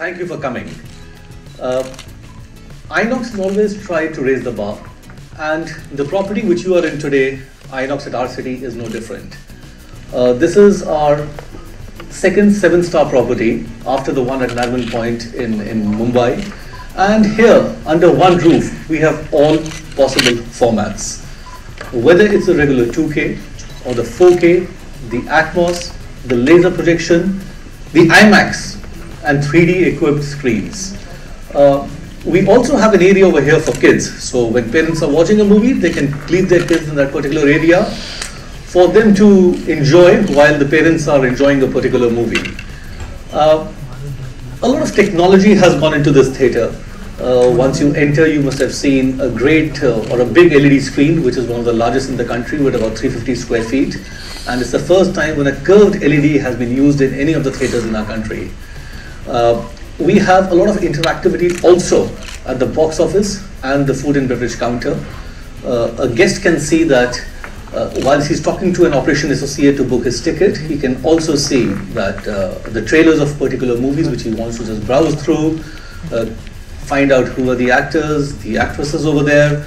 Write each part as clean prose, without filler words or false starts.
thank you for coming. Inox has always tried to raise the bar, and the property which you are in today, Inox at our city, is no different. This is our second 7-star property after the one at Narman Point in Mumbai. And here, under one roof, we have all possible formats. Whether it's the regular 2K or the 4K, the Atmos, the laser projection, the IMAX, and 3D equipped screens. We also have an area over here for kids. So when parents are watching a movie, they can leave their kids in that particular area for them to enjoy while the parents are enjoying a particular movie. A lot of technology has gone into this theatre. Once you enter, you must have seen a great or a big LED screen, which is one of the largest in the country with about 350 square feet. And it's the first time when a curved LED has been used in any of the theatres in our country. We have a lot of interactivity also at the box office and the food and beverage counter. A guest can see that whilst he's talking to an operation associate to book his ticket, he can also see that the trailers of particular movies which he wants to just browse through, find out who are the actors, the actresses over there,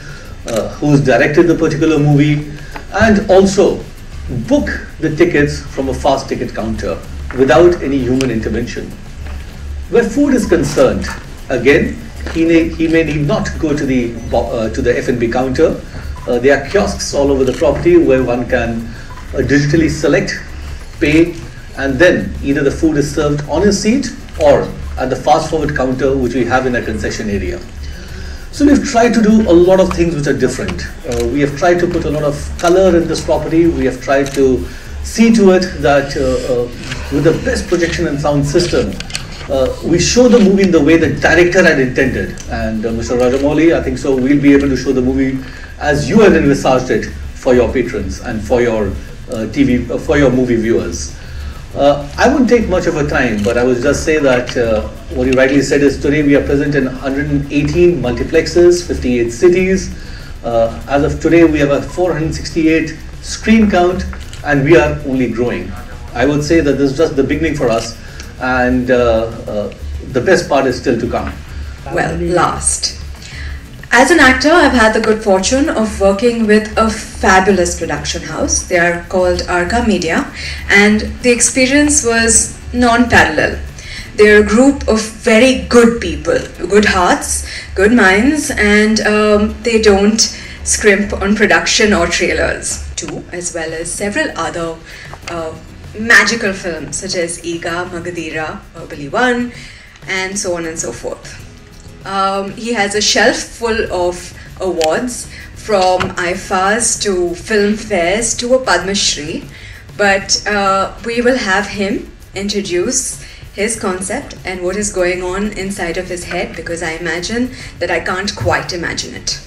who's directed the particular movie, and also book the tickets from a fast ticket counter without any human intervention. Where food is concerned, again, he may need not go to the F&B counter. There are kiosks all over the property where one can digitally select, pay, and then either the food is served on his seat or at the fast forward counter which we have in a concession area. So we've tried to do a lot of things which are different. We have tried to put a lot of color in this property. We have tried to see to it that with the best projection and sound system, we show the movie in the way the director had intended. And Mr. Rajamouli, I think so, we'll be able to show the movie as you had envisaged it for your patrons and for your for your movie viewers. I wouldn't take much of a time, but I would just say that what you rightly said is today we are present in 118 multiplexes, 58 cities. As of today, we have a 468 screen count, and we are only growing. I would say that this is just the beginning for us, and the best part is still to come. Well, last. As an actor, I've had the good fortune of working with a fabulous production house. They are called Arca Media, and the experience was non-parallel. They're a group of very good people, good hearts, good minds, and they don't scrimp on production or trailers too, as well as several other magical films such as Iga, Magadira, Bali 1, and so on and so forth. He has a shelf full of awards, from IFAs to film fairs to a Padma Shri, but we will have him introduce his concept and what is going on inside of his head, because I imagine that I can't quite imagine it.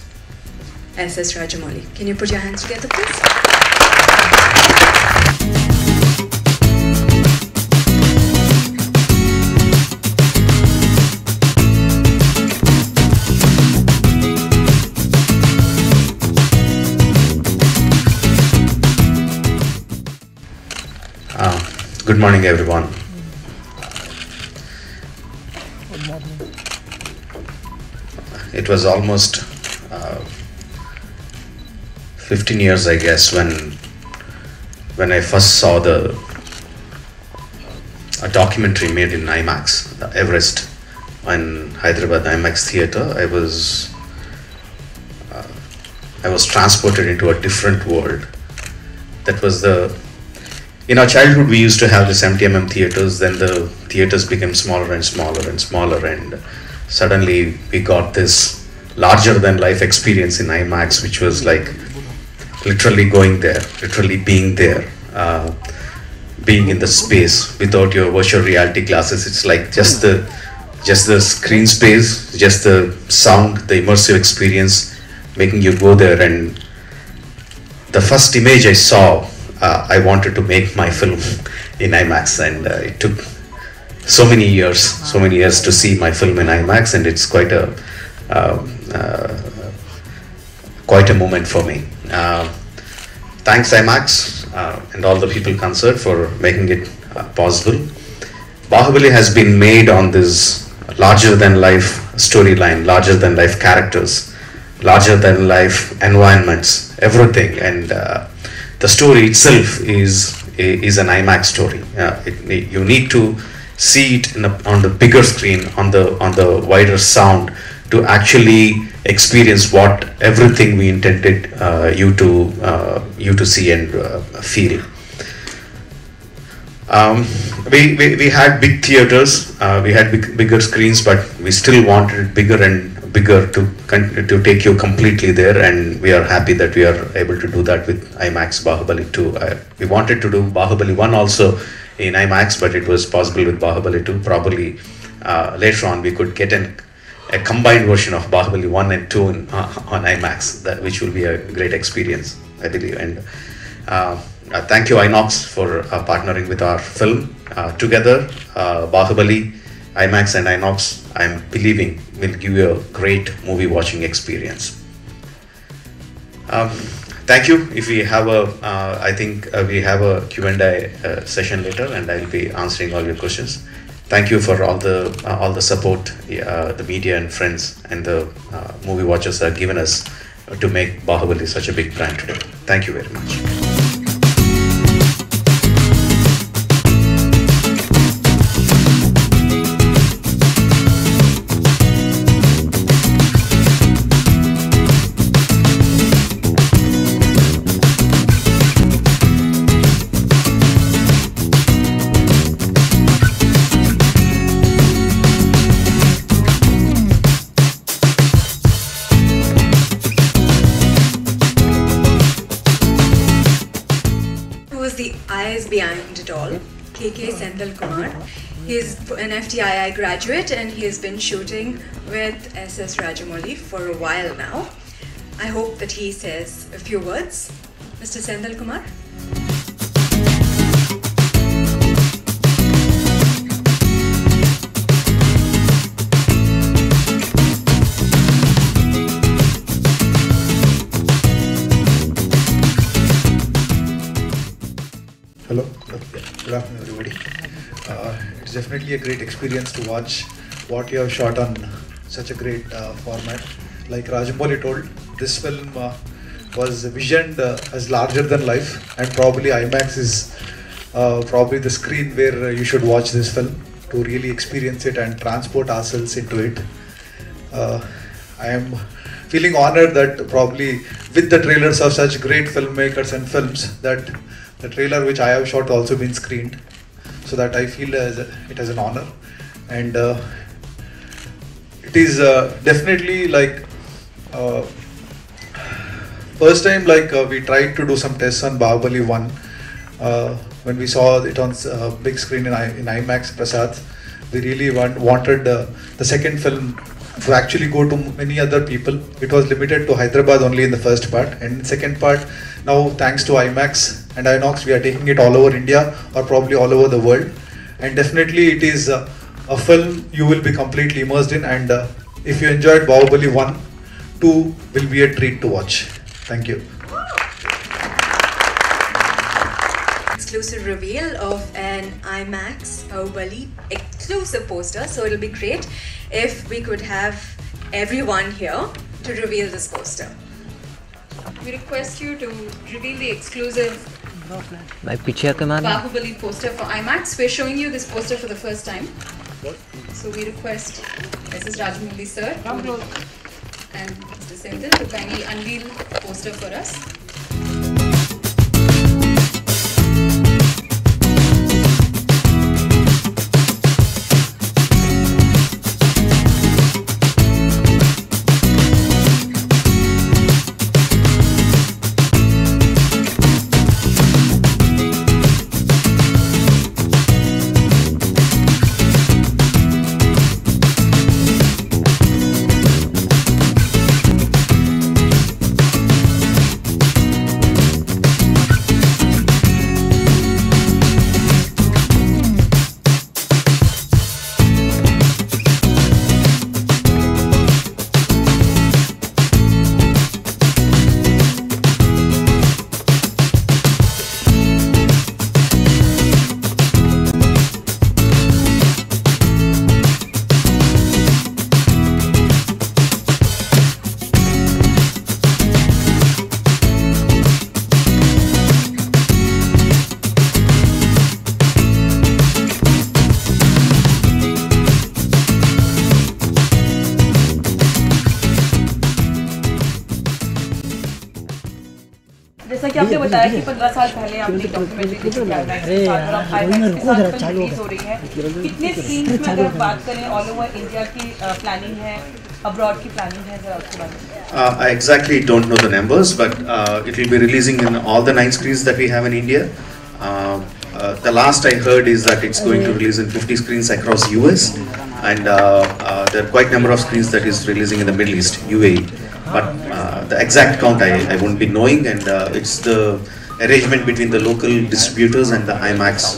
S.S. Rajamouli, can you put your hands together, please? Good morning, everyone. Good morning. It was almost 15 years, I guess, when I first saw a documentary made in IMAX, the Everest, in Hyderabad IMAX theater. I was transported into a different world. That was in our childhood, we used to have the 70mm theaters, then the theaters became smaller and smaller and smaller, and suddenly we got this larger than life experience in IMAX, which was like literally going there, literally being there, being in the space without your virtual reality glasses. It's like just the screen space, just the sound, the immersive experience, making you go there. And the first image I saw, I wanted to make my film in IMAX, and it took so many years to see my film in IMAX, and it's quite a moment for me. Thanks IMAX and all the people concerned for making it possible. Bahubali has been made on this larger than life storyline, larger than life characters, larger than life environments, everything. And the story itself is an IMAX story. You need to see it on the bigger screen, on the wider sound, to actually experience what everything we intended you to see and feel. We had big theaters, we had bigger screens, but we still wanted bigger and bigger to take you completely there, and we are happy that we are able to do that with IMAX Bahubali 2. We wanted to do Bahubali 1 also in IMAX, but it was possible with Bahubali 2. Probably later on we could get a combined version of Bahubali 1 and 2 on IMAX, which will be a great experience, I believe. And thank you INOX for partnering with our film. Together, Bahubali, IMAX and INOX, I'm believing, will give you a great movie watching experience. Thank you. If we have I think we have a Q&A session later, and I'll be answering all your questions. Thank you for all the support the media and friends and the movie watchers have given us to make Bahubali such a big brand today. Thank you very much. Behind it all, KK Senthil Kumar. He's an FTII graduate and he has been shooting with SS Rajamouli for a while now. I hope that he says a few words. Mr. Senthil Kumar. Hello, good afternoon everybody. It's definitely a great experience to watch what you have shot on such a great format. Like Rajamouli told, this film was visioned as larger than life, and probably IMAX is probably the screen where you should watch this film to really experience it and transport ourselves into it. I am feeling honored that probably with the trailers of such great filmmakers and films, that the trailer which I have shot also been screened, so that I feel it as an honor. And it is definitely like first time we tried to do some tests on Bahubali 1 when we saw it on big screen in IMAX Prasad. We really wanted the second film to actually go to many other people. It was limited to Hyderabad only in the first part, and in the second part, now thanks to IMAX and INOX, we are taking it all over India or probably all over the world. And definitely it is a film you will be completely immersed in, and if you enjoyed Bahubali 1, 2 will be a treat to watch. Thank you. Exclusive reveal of an IMAX Bahubali exclusive poster, so it'll be great if we could have everyone here to reveal this poster. We request you to reveal the exclusive Bahubali poster for IMAX. We're showing you this poster for the first time. So we request Mrs. Rajamouli sir and Mr. Senthil to kindly unveil the poster for us. बताया कि 15 साल पहले आपने documentary देखी थी IMAX के साथ और अब IMAX के साथ फिल्म रिलीज हो रही है। कितने सीन्स में अगर बात करें ऑल ओवर इंडिया की प्लानिंग है, अब्रॉड की प्लानिंग है, जरा उसके बारे में? I exactly don't know the numbers, but it will be releasing in all the 9 screens that we have in India. The last I heard is that it's going to release in 50 screens across US, and there are quite number of screens that is releasing in the Middle East, UAE. But the exact count I won't be knowing, and it's the arrangement between the local distributors and the IMAX.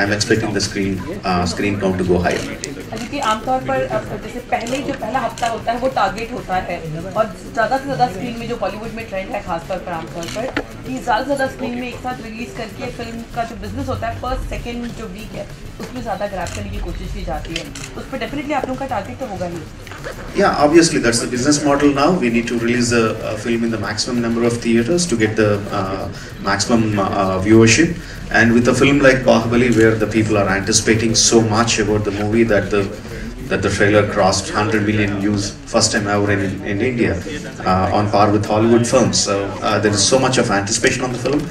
I'm expecting the screen count to go higher. क्योंकि आमतौर पर जैसे पहले जो पहला हफ्ता होता है वो टारगेट होता है, और ज़्यादा से ज़्यादा स्क्रीन में जो बॉलीवुड में ट्रेंड है खासतौर पर आमतौर पर कि ज़्यादा से ज़्यादा स्क्रीन में एक साथ रिलीज़ करके फिल्म का जो बिजनेस होता है फर्स्ट सेकंड जो वीक है उसमें ज़्यादा ग्रैब करने की कोशिश की जाती है। उस पर डेफिनेटली आप लोगों का टारगेट तो होगा ही। Yeah, obviously that's the business model now. We need to release a film in the maximum number of theaters to get the maximum viewership. And with a film like Bahubali, where the people are anticipating so much about the movie that the trailer crossed 100 million views first time ever in India, on par with Hollywood films. So there is so much of anticipation on the film.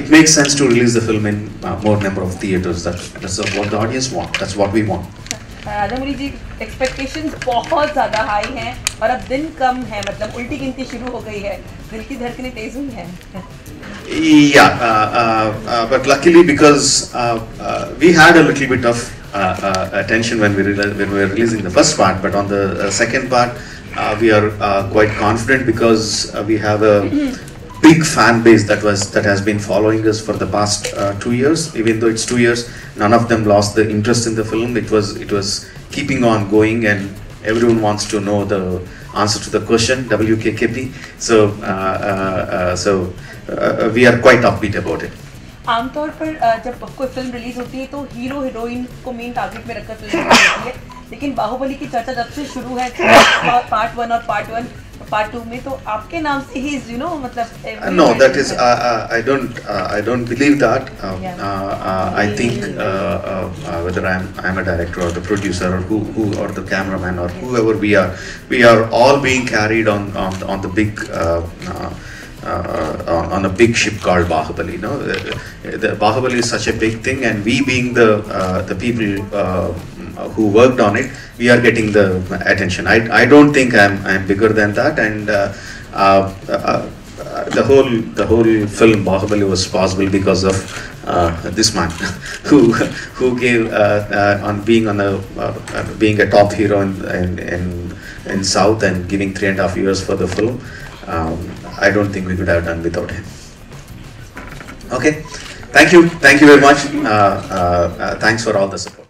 It makes sense to release the film in more number of theaters. That's what the audience want. That's what we want. Rajamouli ji, expectations बहुत ज़्यादा high हैं और अब दिन कम है, मतलब उल्टी गिनती शुरू हो गई है, दिल की धड़कनें तेज हुई हैं। Yeah, but luckily because we had a little bit of attention when we were releasing the first part, but on the second part we are quite confident because we have a big fan base that has been following us for the past 2 years. Even though it's 2 years, none of them lost the interest in the film. It was keeping on going, and everyone wants to know the answer to the question WKKP. So we are quite upbeat about it. आमतौर पर जब कोई film release होती है तो hero heroine को main target में रखकर फिल्म रिलीज होती है, लेकिन बाहुबली की चर्चा जब से शुरू है पार्ट 1 और पार्ट 2 में, तो आपके नाम से ही मतलब no, that is I don't believe that. I think whether I'm a director or the producer or who or the cameraman or whoever we are all being carried on the big on a big ship called Bahubali. The Bahubali is such a big thing, and we being the people who worked on it, we are getting the attention. I don't think I'm bigger than that, and the whole film Bahubali was possible because of this man who gave on being a top hero in South and giving 3.5 years for the film. I don't think we could have done without him. Okay, thank you very much. Thanks for all the support.